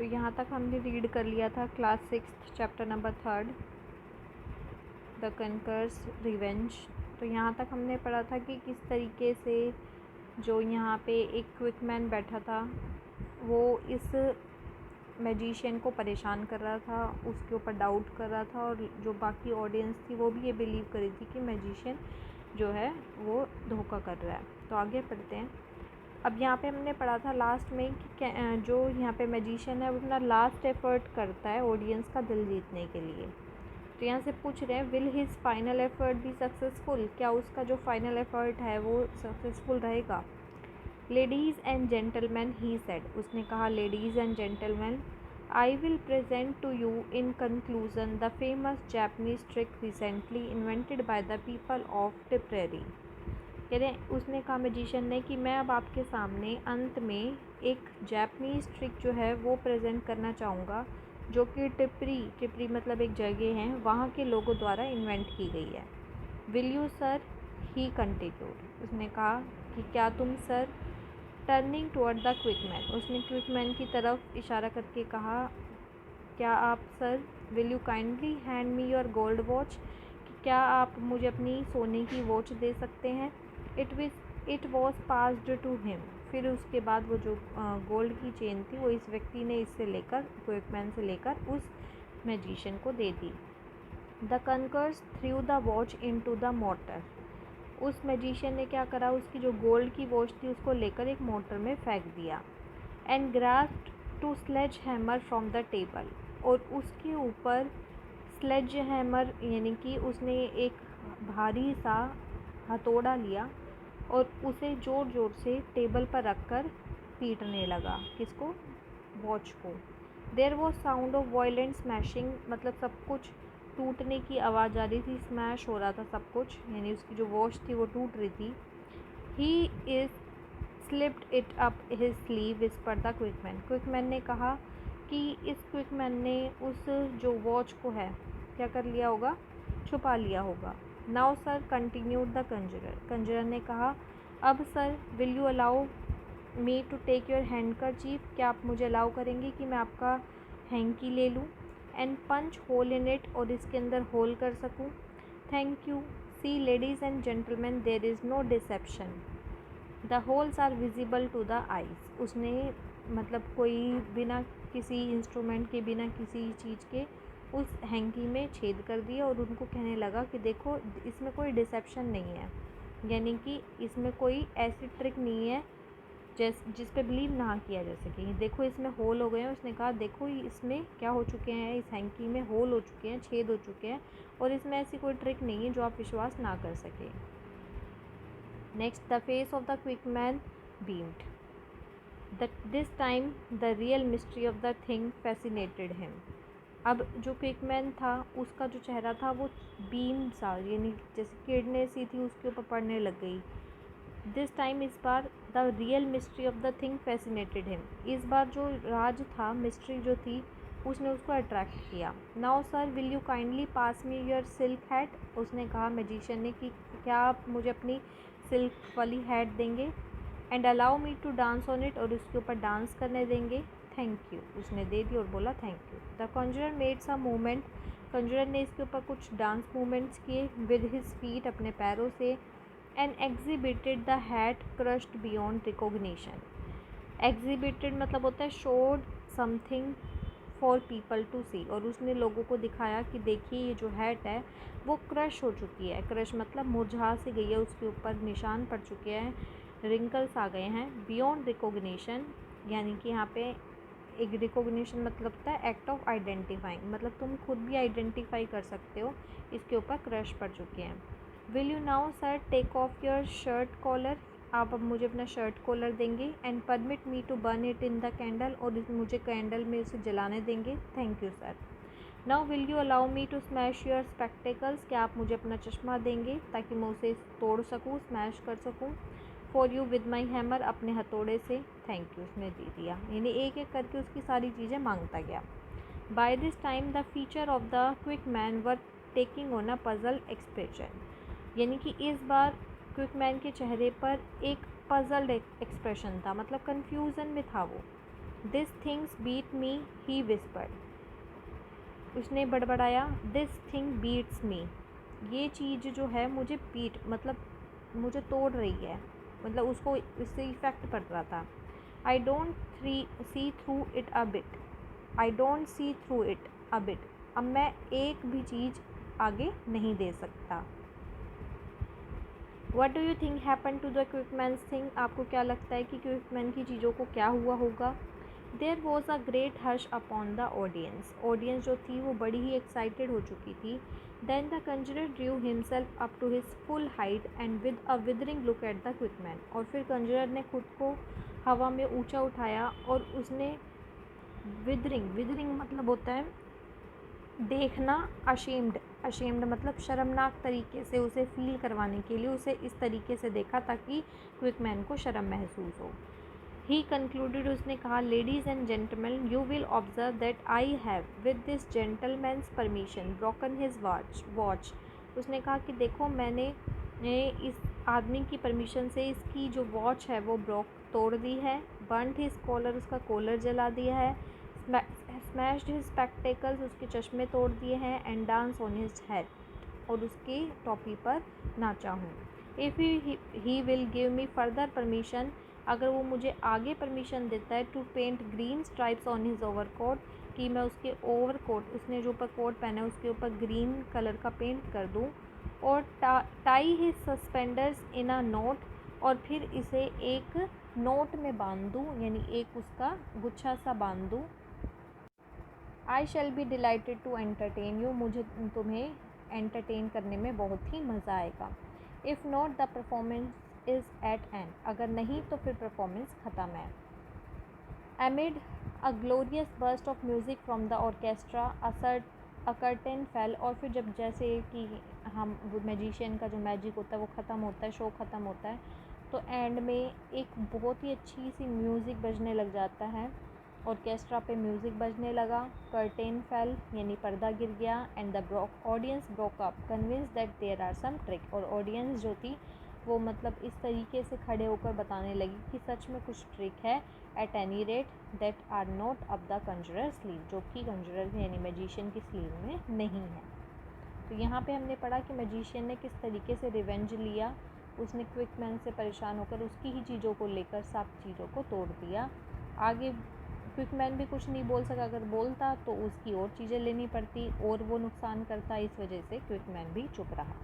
तो यहाँ तक हमने रीड कर लिया था class 6 chapter number 3 the conjurer's revenge. तो यहाँ तक हमने पढ़ा था कि किस तरीके से जो यहाँ पे एक क्विकमैन बैठा था वो इस मैजिशियन को परेशान कर रहा था, उसके ऊपर डाउट कर रहा था, और जो बाकी ऑडियंस थी वो भी ये बिलीव कर रही थी कि मैजिशियन जो है वो धोखा कर रहा है। तो आगे पढ़ते हैं। अब यहाँ पे हमने पढ़ा था लास्ट में कि जो यहाँ पे मैजिशियन है वो अपना लास्ट एफर्ट करता है ऑडियंस का दिल जीतने के लिए। तो यहाँ से पूछ रहे हैं will his final effort be successful, क्या उसका जो फाइनल एफर्ट है वो सक्सेसफुल रहेगा। Ladies and gentleman he said, उसने कहा ladies and gentleman, I will present to you in conclusion the famous Japanese trick recently invented by the people of Tipperary. कह रहे उसने कहा मैजिशियन ने कि मैं अब आपके सामने अंत में एक जापनीज़ ट्रिक जो है वो प्रेजेंट करना चाहूँगा जो कि टिप्री मतलब एक जगह है, वहाँ के लोगों द्वारा इन्वेंट की गई है। Will you sir, he continued, उसने कहा कि क्या तुम सर। टर्निंग टुवर्ड द क्विकमैन, उसने क्विकमैन की तरफ इशारा करके कहा क्या आप sir. Will you kindly hand me your gold watch, क्या आप मुझे अपनी सोने की वॉच दे सकते हैं। It was passed to him, फिर उसके बाद वो जो गोल्ड की चेन थी वो इस व्यक्ति ने इससे लेकर क्विकमैन से लेकर उस मैजिशियन को दे दी। The conjurer threw the watch into the mortar, उस मैजिशियन ने क्या करा, उसकी जो गोल्ड की वॉच थी उसको लेकर एक मोटर में फेंक दिया। And grasped to sledge hammer from the table, और उसके ऊपर स्लेज हैमर यानी कि उसने एक भारी सा हथौड़ा लिया और उसे ज़ोर ज़ोर से टेबल पर रखकर पीटने लगा। किसको, वॉच को। There was sound of violent smashing, मतलब सब कुछ टूटने की आवाज़ आ रही थी, स्मैश हो रहा था सब कुछ, यानी उसकी जो वॉच थी वो टूट रही थी। He is slipped it up his sleeve whisper the quick man, quick man ने कहा कि इस क्विकमैन ने उस जो वॉच को है क्या कर लिया होगा, छुपा लिया होगा। Now sir continued the conjurer, conjurer ने कहा अब sir will you allow me to take your handkerchief, क्या आप मुझे अलाउ करेंगे कि मैं आपका हैंकी ले लूँ। And punch hole in it, और इसके अंदर होल कर सकूँ। Thank you. See ladies and gentleman, there is no deception, the holes are visible to the eyes, उसने मतलब कोई बिना किसी इंस्ट्रूमेंट के, बिना किसी चीज़ के उस हैंकी में छेद कर दिया, और उनको कहने लगा कि देखो इसमें कोई डिसेप्शन नहीं है, यानी कि इसमें कोई ऐसी ट्रिक नहीं है जिस पे बिलीव ना किया जा सके। देखो इसमें होल हो गए हैं, उसने कहा देखो इसमें क्या हो चुके हैं, इस हैंकी में होल हो चुके हैं, छेद हो चुके हैं, और इसमें ऐसी कोई ट्रिक नहीं है जो आप विश्वास ना कर सके। Next, the face of the quick man beamed, this time the real mystery of the thing fascinated him. अब जो क्विकमैन था उसका जो चेहरा था वो बीम सा, यानी जैसे किरणें सी थी उसके ऊपर पड़ने लग गई। दिस टाइम, इस बार, the real mystery of the thing fascinated him, इस बार जो राज था, मिस्ट्री जो थी, उसने उसको अट्रैक्ट किया। Now sir will you kindly pass me your silk hat, उसने कहा मैजिशियन ने कि क्या आप मुझे अपनी सिल्क वाली हैट देंगे। And allow me to dance on it, और उसके ऊपर डांस करने देंगे। थैंक यू, उसने दे दी और बोला thank you. The conjurer made some movement, conjurer ने इसके ऊपर कुछ डांस मूवमेंट्स किए विद हिज फीट, अपने पैरों से। And exhibited the hat crushed beyond recognition, exhibited मतलब होता है showed something for people to see, और उसने लोगों को दिखाया कि देखिए ये जो हैट है वो क्रश हो चुकी है, क्रश मतलब मुरझा से गई है, उसके ऊपर निशान पड़ चुके हैं, रिंकल्स आ गए हैं। बियॉन्ड रिकॉग्निशन यानी कि यहाँ पे एक रिकॉग्निशन मतलब होता है एक्ट ऑफ आइडेंटिफाइंग, मतलब तुम खुद भी आइडेंटिफाई कर सकते हो, इसके ऊपर क्रश पड़ चुके हैं। Will you now sir take off your shirt collar, आप अब मुझे अपना शर्ट कॉलर देंगे। And permit me to burn it in the candle, और मुझे कैंडल में उसे जलाने देंगे। Thank you sir. Now will you allow me to smash your spectacles, क्या आप मुझे अपना चश्मा देंगे ताकि मैं उसे तोड़ सकूँ, स्मैश कर सकूँ। For you with my hammer, अपने हथौड़े से। थैंक यू, उसने दे दिया, यानी एक एक करके उसकी सारी चीज़ें मांगता गया। By this time the feature of the quick man were taking on a puzzle expression, यानी कि इस बार क्विक मैन के चेहरे पर एक पजल्ड एक्सप्रेशन था, मतलब कन्फ्यूज़न में था वो। This things beat me, he whispered, उसने बड़बड़ाया। दिस थिंग बीट्स मी, ये चीज़ जो है मुझे बीट मतलब मुझे तोड़ रही है, मतलब उसको इससे इफ़ेक्ट पड़ रहा था। I don't see through it a bit, I don't see through it a bit, अब मैं एक भी चीज़ आगे नहीं दे सकता। What do you think happen to the quickman's thing, आपको क्या लगता है कि क्विकमैन की चीज़ों को क्या हुआ होगा। There was a great hush upon the audience, audience जो थी वो बड़ी ही एक्साइटेड हो चुकी थी। Then the conjurer drew himself up to his full height and with a withering look at the quickman, और फिर कंजरर ने खुद को हवा में ऊंचा उठाया और उसने विदरिंग मतलब होता है देखना, अशेम्ड मतलब शर्मनाक तरीके से उसे फील करवाने के लिए उसे इस तरीके से देखा ताकि क्विकमैन को शर्म महसूस हो। ही कंक्लूडेड, उसने कहा, ladies and gentleman, you will observe that I have with this gentleman's permission broken his watch, उसने कहा कि देखो मैंने इस आदमी की परमिशन से इसकी जो वॉच है वो तोड़ दी है। बर्नड हिज कॉलर, उसका कॉलर जला दिया है। स्मैश्ड हिज स्पेक्टेकल्स, उसके चश्मे तोड़ दिए हैं। And dance on his head, और उसकी टोपी पर नाचा हूँ। If he will give me further permission, अगर वो मुझे आगे परमिशन देता है, to paint green stripes on his overcoat, कि मैं उसके ओवरकोट, उसने जो ऊपर कोट पहना है उसके ऊपर ग्रीन कलर का पेंट कर दूँ, और tie his suspenders in a note, और फिर इसे एक नोट में बांध दूँ, यानी एक उसका गुच्छा सा बांध दूँ। I shall be delighted to entertain you, मुझे तुम्हें एंटरटेन करने में बहुत ही मज़ा आएगा। If not the performance is at end, अगर नहीं तो फिर परफॉर्मेंस ख़त्म है। Amid a glorious burst of music from the orchestra a curtain fell, और फिर जब जैसे कि हम वो मैजिशियन का जो मैजिक होता है वो ख़त्म होता है, शो ख़त्म होता है, तो एंड में एक बहुत ही अच्छी सी म्यूज़िक बजने लग जाता है। ऑर्केस्ट्रा पे म्यूज़िक बजने लगा। कर्टेन फेल यानी पर्दा गिर गया। And the audience broke up convinced that there are some trick, और ऑडियंस जो थी वो मतलब इस तरीके से खड़े होकर बताने लगी कि सच में कुछ ट्रिक है। At any rate that are not up the conjurer sleeve, जो कि कंजरर यानी मैजिशियन की स्लीव में नहीं है। तो यहाँ पे हमने पढ़ा कि मैजिशियन ने किस तरीके से रिवेंज लिया, उसने क्विकमैन से परेशान होकर उसकी ही चीज़ों को लेकर सब चीज़ों को तोड़ दिया। आगे क्विकमैन भी कुछ नहीं बोल सका, अगर बोलता तो उसकी और चीज़ें लेनी पड़ती और वो नुकसान करता, इस वजह से क्विकमैन भी चुप रहा।